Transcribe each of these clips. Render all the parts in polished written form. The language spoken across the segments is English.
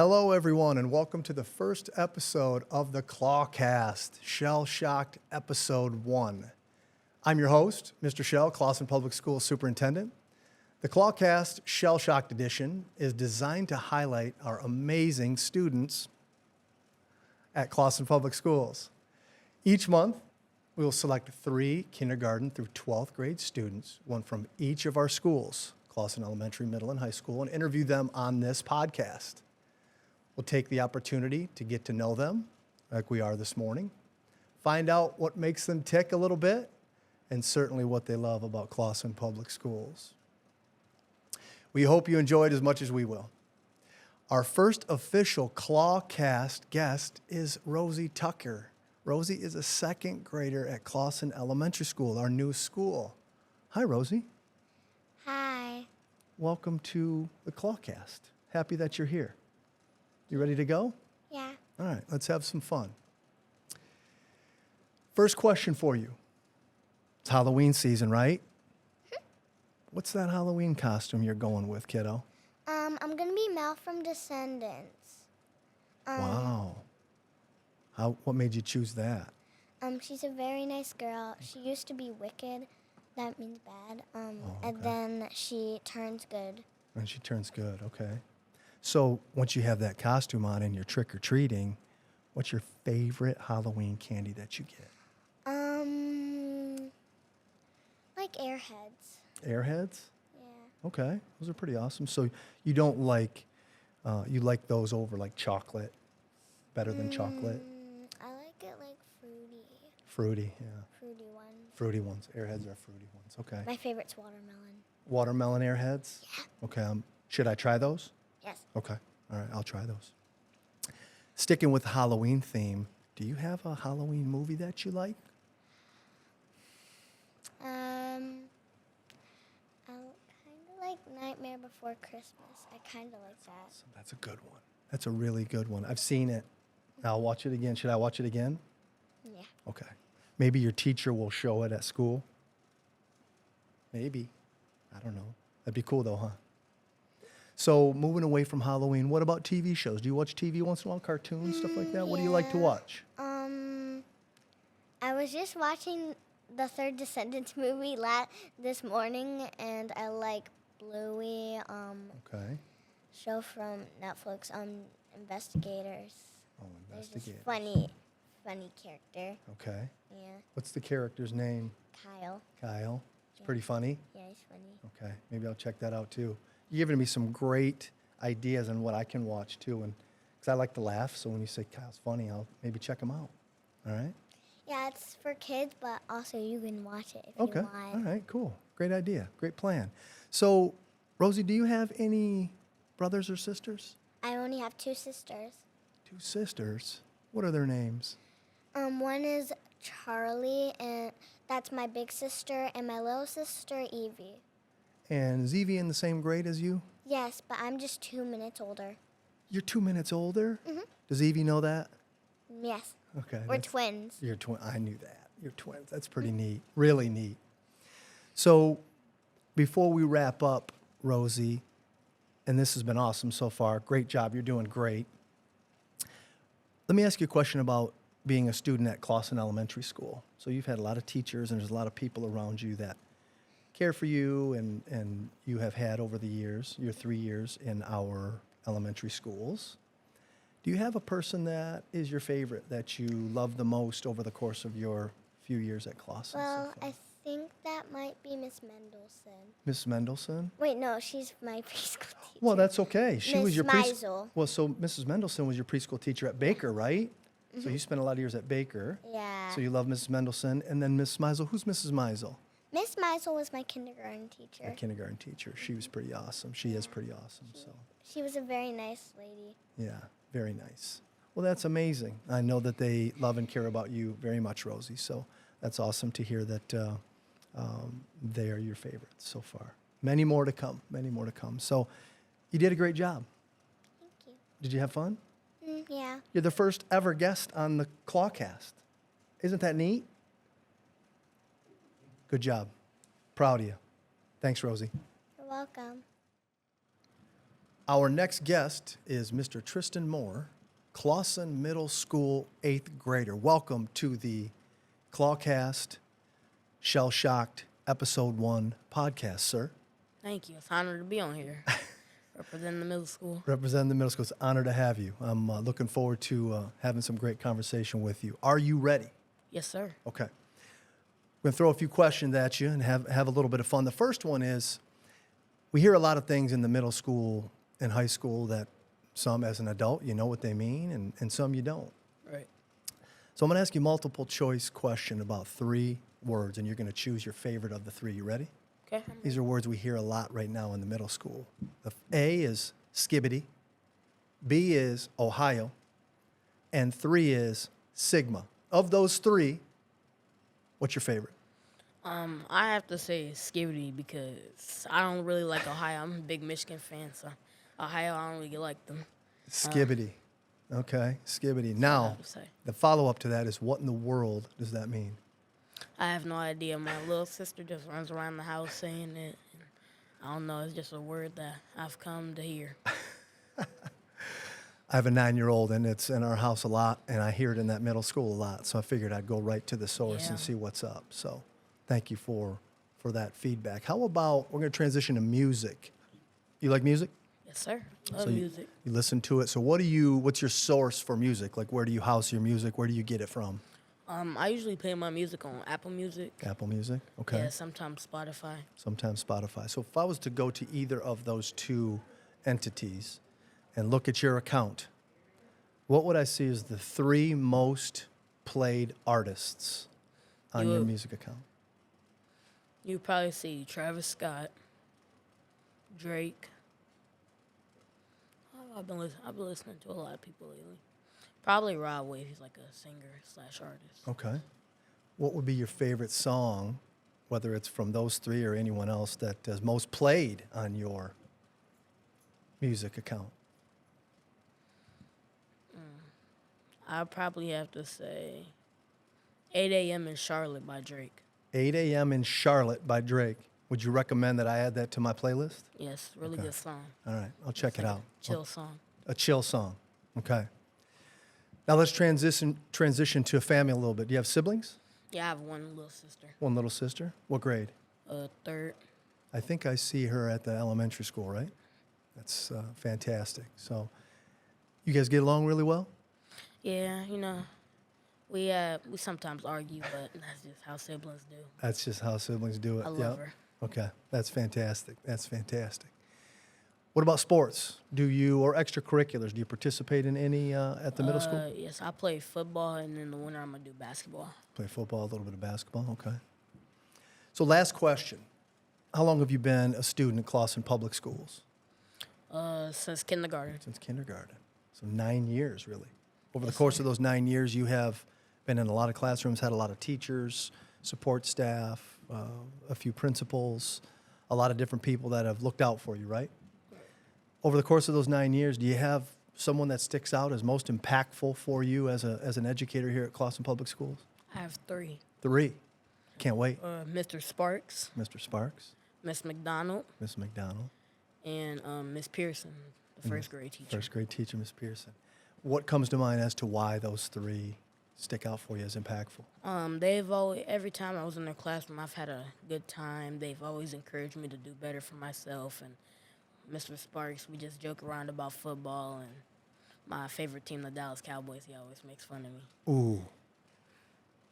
Hello, everyone, and welcome to the first episode of the Clawcast, Shell Shocked Episode 1. I'm your host, Mr. Shell, Clawson Public Schools Superintendent. The Clawcast Shell Shocked Edition is designed to highlight our amazing students at Clawson Public Schools. Each month, we will select 3 kindergarten through 12th grade students, one from each of our schools, Clawson Elementary, Middle, and High School, and interview them on this podcast. We'll take the opportunity to get to know them like we are this morning, find out what makes them tick a little bit, and certainly what they love about Clawson Public Schools. We hope you enjoyed as much as we will. Our first official Clawcast guest is Rosie Tucker. Rosie is a second grader at Clawson Elementary School, our new school. Hi, Rosie. Hi. Welcome to the Clawcast. Happy that you're here. You ready to go? Yeah. All right, let's have some fun. First question for you. It's Halloween season, right? What's that Halloween costume you're going with, kiddo? I'm gonna be Mel from Descendants. Wow. What made you choose that? She's a very nice girl. She used to be wicked. That means bad. okay. And then she turns good. And she turns good, okay. So once you have that costume on and you're trick-or-treating, what's your favorite Halloween candy that you get? Like Airheads. Airheads? Yeah. Okay, those are pretty awesome. So you don't like, you like those over like chocolate, better than chocolate? I like it like fruity. Fruity, yeah. Fruity ones. Fruity ones. Airheads are fruity ones, okay. My favorite's watermelon. Watermelon Airheads? Yeah. Okay, should I try those? Yes. Okay, all right, I'll try those. Sticking with the Halloween theme, do you have a Halloween movie that you like? I kind of like Nightmare Before Christmas. I kind of like that. So that's a good one. That's a really good one. I've seen it. I'll watch it again. Should I watch it again? Yeah. Okay. Maybe your teacher will show it at school. Maybe. I don't know. That'd be cool though, huh? So moving away from Halloween, what about TV shows? Do you watch TV once in a while, cartoons, stuff like that? What do you like to Yeah. watch? I was just watching the third Descendants movie this morning, and I like Bluey, Okay. show from Netflix, Investigators. Oh, There's this investigate. funny character. Okay. Yeah, What's the character's name? Kyle. Kyle. It's Yeah. pretty funny. Yeah, he's funny. Okay. Maybe I'll check that out too. You're giving me some great ideas on what I can watch too, and because I like to laugh. So when you say Kyle's funny, I'll maybe check him out. All right. Yeah, it's for kids, but also you can watch it if Okay. you want. All right. Cool. Great idea. Great plan. So, Rosie, do you have any brothers or sisters? I only have 2 sisters. 2 sisters. What are their names? One is Charlie, and that's my big sister, and my little sister, Evie. And is Evie in the same grade as you? Yes, but I'm just 2 minutes older. You're 2 minutes older? Mhm. Does Evie know that? Yes, Okay. we're that's- twins. You're I knew that. You're twins. That's pretty neat. Really neat. So, before we wrap up, Rosie, and this has been awesome so far. Great job. You're doing great. Let me ask you a question about being a student at Clawson Elementary School. So you've had a lot of teachers and there's a lot of people around you that care for you and you have had over the years, your 3 years in our elementary schools. Do you have a person that is your favorite that you love the most over the course of your few years at Clawson? Well, I think that might be Miss Mendelson. Miss Mendelson? Wait, no, she's my preschool teacher. Well, that's okay. She was Miss your Meisel. Well, so Mrs. Mendelson was your preschool teacher at Baker, right? So you spent a lot of years at Baker. Yeah. So you love Mrs. Mendelson. And then Miss Meisel. Who's Mrs. Meisel? Miss Meisel was my kindergarten teacher. Our kindergarten teacher. She was pretty awesome. She is pretty awesome. So, She was a very nice lady. yeah, very nice. Well, that's amazing. I know that they love and care about you very much, Rosie. So that's awesome to hear that they are your favorites so far. Many more to come. Many more to come. So you did a great job. Thank you. Did you have fun? Yeah. You're the first ever guest on the Clawcast. Isn't that neat? Good job. Proud of you. Thanks, Rosie. You're welcome. Our next guest is Mr. Tristan Moore, Clawson Middle School 8th grader. Welcome to the Clawcast Shell Shocked Episode 1 podcast, sir. Thank you. It's an honor to be on here, representing the middle school. Representing the middle school. It's an honor to have you. I'm looking forward to having some great conversation with you. Are you ready? Yes, sir. Okay. We're going to throw a few questions at you and have a little bit of fun. The first one is, we hear a lot of things in the middle school and high school that some as an adult, you know what they mean, and some you don't. Right. So I'm going to ask you a multiple choice question about 3 words, and you're going to choose your favorite of the 3. You ready? Okay. These are words we hear a lot right now in the middle school. The A is skibbity, B is Ohio, and 3 is Sigma. Of those 3, what's your favorite? I have to say Skibidi because I don't really like Ohio. I'm a big Michigan fan, so Ohio, I don't really like them. Skibbity. Okay, skibbity. I Now, have to say. the follow-up to that is, what in the world does that mean? I have no idea. My little sister just runs around the house saying it. And I don't know. It's just a word that I've come to hear. I have a 9-year-old, and it's in our house a lot, and I hear it in that middle school a lot, so I figured I'd go right to the source and Yeah. see what's up. So thank you for that feedback. How about, we're going to transition to music. You like music? Yes, sir. Love So music. You listen to it. So what's your source for music? Like, where do you house your music? Where do you get it from? I usually play my music on Apple Music. Apple Music? Okay. Yeah, sometimes Spotify. Sometimes Spotify. So if I was to go to either of those 2 entities and look at your account, what would I see as the 3 most played artists on You your would- music account? You probably see Travis Scott, Drake. Oh, I've been listening to a lot of people lately. Probably Rod Wave. He's like a singer/artist. Okay. What would be your favorite song, whether it's from those 3 or anyone else, that is most played on your music account? I'd probably have to say 8 a.m. in Charlotte by Drake. 8 a.m. in Charlotte by Drake. Would you recommend that I add that to my playlist? Yes, really Okay. good song. All right, I'll check it Like a out. Chill song. A chill song. Okay. Now let's transition to a family a little bit. Do you have siblings? Yeah, I have one little sister. One little sister. What grade? Third. I think I see her at the elementary school, right? That's fantastic. So, you guys get along really well? Yeah, we sometimes argue, but that's just how siblings do. That's just how siblings do it. I Yep. love her. Okay, that's fantastic. That's fantastic. What about sports? Or extracurriculars? Do you participate in any at the middle school? Yes, I play football, and in the winter I'm gonna do basketball. Play football, a little bit of basketball. Okay. So, last question. How long have you been a student at Clawson Public Schools? Since kindergarten. Since kindergarten. So 9 years, really. Over the course of those 9 years, you have been in a lot of classrooms, had a lot of teachers, support staff, a few principals, a lot of different people that have looked out for you, right? Over the course of those 9 years, do you have someone that sticks out as most impactful for you as an educator here at Clawson Public Schools? I have 3. 3. Can't wait. Mr. Sparks, Mr. Sparks, Miss McDonald, Miss McDonald, and Miss Pearson, the first grade teacher. first grade teacher, Miss Pearson. What comes to mind as to why those 3 stick out for you as impactful? They've always, every time I was in their classroom, I've had a good time. They've always encouraged me to do better for myself. And Mr. Sparks, we just joke around about football. And my favorite team, the Dallas Cowboys, he always makes fun of me. Ooh,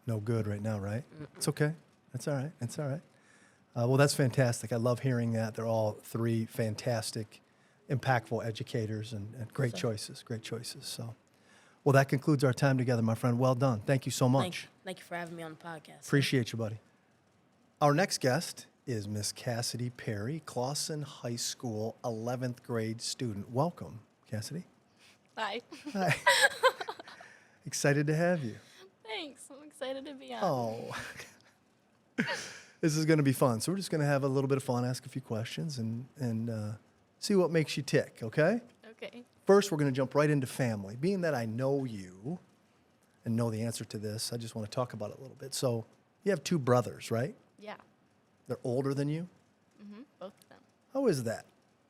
no good right now, right? It's okay. That's all right. It's all right. Well, that's fantastic. I love hearing that. They're all 3 fantastic, impactful educators and great choices. Great choices. So, well, that concludes our time together, my friend. Well done. Thank you so much. Thank you for having me on the podcast. Appreciate you, buddy. Our next guest is Miss Cassidy Perry, Clawson High School 11th grade student. Welcome, Cassidy. Hi. Hi. Excited to have you. Thanks. I'm excited to be on. Oh. This is going to be fun. So we're just going to have a little bit of fun, ask a few questions, and see what makes you tick, okay? Okay. First, we're going to jump right into family. Being that I know you and know the answer to this, I just want to talk about it a little bit. So you have 2 brothers, right? Yeah. They're older than you? Both of them. How is that?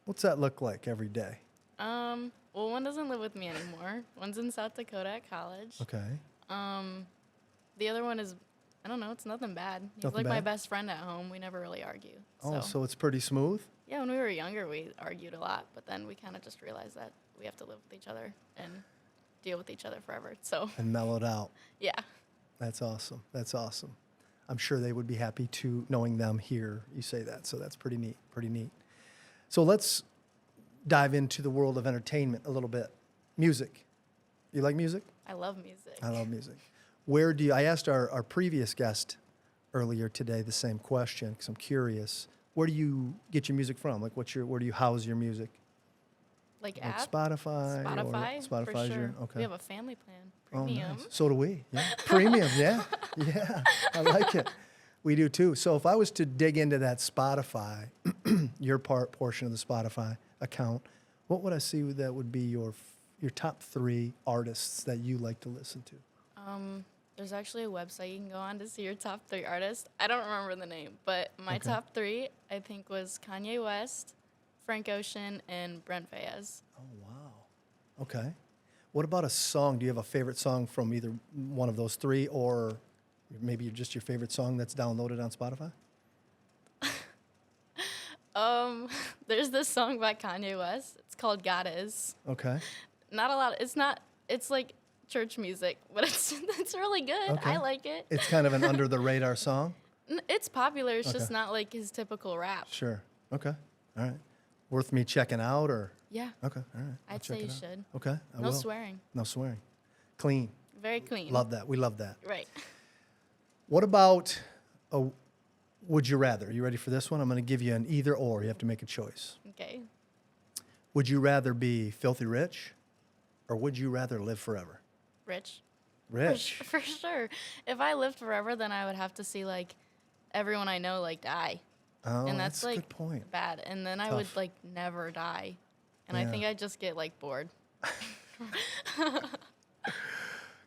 What's that look like every day? Well, one doesn't live with me anymore. One's in South Dakota at college. Okay. The other one is, I don't know, it's nothing bad. He's Nothing like my bad? best friend at home. We never really argue. Oh, so it's pretty smooth? yeah, when we were younger, we argued a lot, but then we kind of just realized that we have to live with each other and deal with each other forever. So, And mellowed out. yeah. That's awesome. That's awesome. I'm sure they would be happy to knowing them here. You say that, so that's pretty neat. Pretty neat. So let's dive into the world of entertainment a little bit. Music. You like music? I love music. I love music. Where do you? I asked our previous guest earlier today the same question because I'm curious. Where do you get your music from? Like, where do you house your music? Like Like app? Spotify. Spotify, Or for Spotify's sure. your okay. We have a family plan, Oh, premium. nice. So do we. Yeah. Premium. Yeah. Yeah. I like it. We do too. So if I was to dig into that Spotify, your portion of the Spotify account, what would I see that would be your top 3 artists that you like to listen to? There's actually a website you can go on to see your top 3 artists. I don't remember the name, but my Okay. top 3 I think was Kanye West, Frank Ocean, and Brent Faiyaz. Oh, wow. Okay. What about a song? Do you have a favorite song from either one of those 3 or maybe just your favorite song that's downloaded on Spotify? There's this song by Kanye West. It's called God Is. Okay. Not a lot. It's like church music, but it's really good. Okay. I like it. It's kind of an under the radar song? It's popular. It's just Okay. not like his typical rap. Sure. Okay. All right. Worth me checking out or? Yeah. Okay. All right. I'll I'd check say you it out. should. Okay. I No will. swearing. No swearing. Clean. Very clean. Love that. We love that. Right. What about a would you rather? You ready for this one? I'm going to give you an either or. You have to make a choice. Okay. Would you rather be filthy rich or would you rather live forever? Rich. Rich. For sure. If I lived forever, then I would have to see like everyone I know like die, Oh, and that's a like good point. bad. And then I would Tough. like never die, and I Yeah. think I'd just get like bored.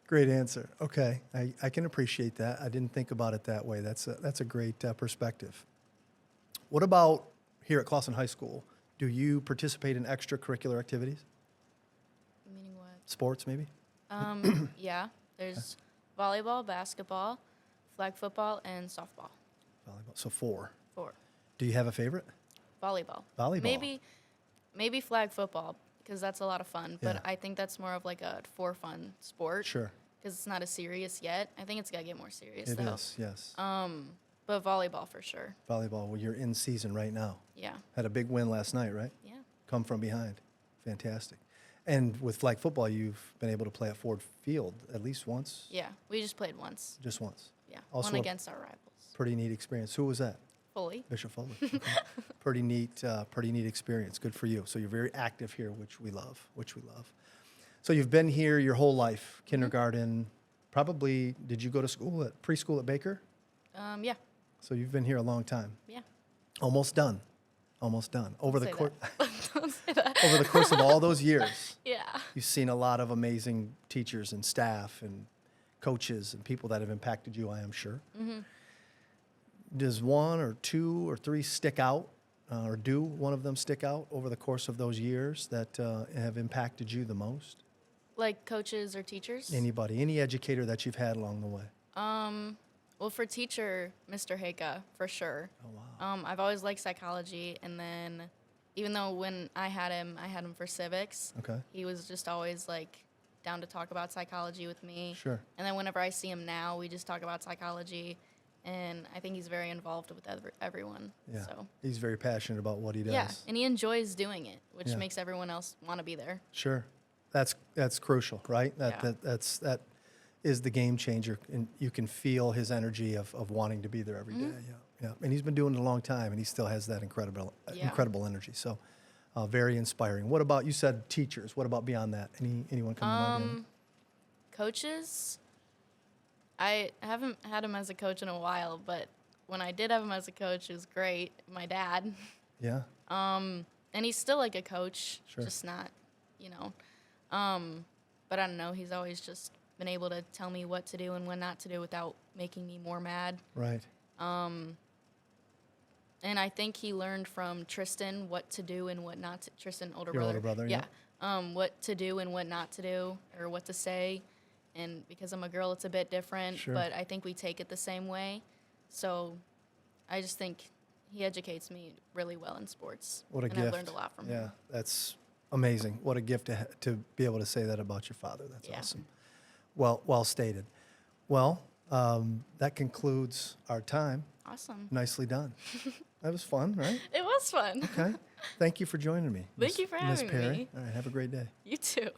Great answer. Okay, I can appreciate that. I didn't think about it that way. That's a great perspective. What about here at Clawson High School? Do you participate in extracurricular activities? Meaning what? Sports, maybe? Yeah. There's volleyball, basketball, flag football, and softball. Volleyball. So 4. 4. Do you have a favorite? Volleyball. Volleyball. Maybe flag football because that's a lot of fun. But Yeah. I think that's more of like a for fun sport. Sure. Because it's not as serious yet. I think it's gotta get more serious It though. is, yes. But volleyball for sure. Volleyball, well, you're in season right now. Yeah. Had a big win last night, right? Yeah. Come from behind. Fantastic. And with flag football, you've been able to play at Ford Field at least once? Yeah. We just played once. Just once. Yeah. Also One a- against our rivals. Pretty neat experience. Who was that? Fully. Bishop Foley. Okay. Pretty neat experience. Good for you. So you're very active here, which we love. So you've been here your whole life, kindergarten. Probably, did you go to preschool at Baker? Yeah. So you've been here a long time. Yeah. Almost done. Over the Say course that. Don't say that. over the course of all those years, Yeah. you've seen a lot of amazing teachers and staff and coaches and people that have impacted you, I am sure. Does 1 or 2 or 3 stick out, or do one of them stick out over the course of those years that have impacted you the most? Like coaches or teachers? Anybody, any educator that you've had along the way? Well, for teacher, Mr. Haka, for sure. Oh, wow. I've always liked psychology, and then even though when I had him for civics, Okay. he was just always like down to talk about psychology with me. Sure. And then whenever I see him now, we just talk about psychology, and I think he's very involved with everyone. Yeah. So He's very passionate about what he does. yeah, and he enjoys doing it, which Yeah. makes everyone else want to be there. Sure. That's crucial, right? Yeah. That is the game changer, and you can feel his energy of wanting to be there every Mm-hmm. day. Yeah. And he's been doing it a long time, and he still has that incredible energy. So, very inspiring. What about, you said teachers? What about beyond that? Anyone come to mind? beyond Coaches, I haven't had him as a coach in a while, but when I did have him as a coach, it was great. My dad, that? Yeah. and he's still like a coach, Sure. just not, you know. But I don't know. He's always just been able to tell me what to do and when not to do without making me more mad. Right. And I think he learned from Tristan what to do and what not to. Tristan, older Your brother. older brother, yeah. What to do and what not to do, or what to say. And because I'm a girl, it's a bit different. Sure. But I think we take it the same way. So I just think he educates me really well in sports. What a and gift. I've learned a lot from Yeah, him. that's amazing. What a gift to be able to say that about your father. That's Yeah. awesome. Well stated. Well, that concludes our time. Awesome. Nicely done. That was fun, right? It was fun. Okay. Thank you for joining me. Thank you for Miss having Perry. me. All right, have a great day. You too.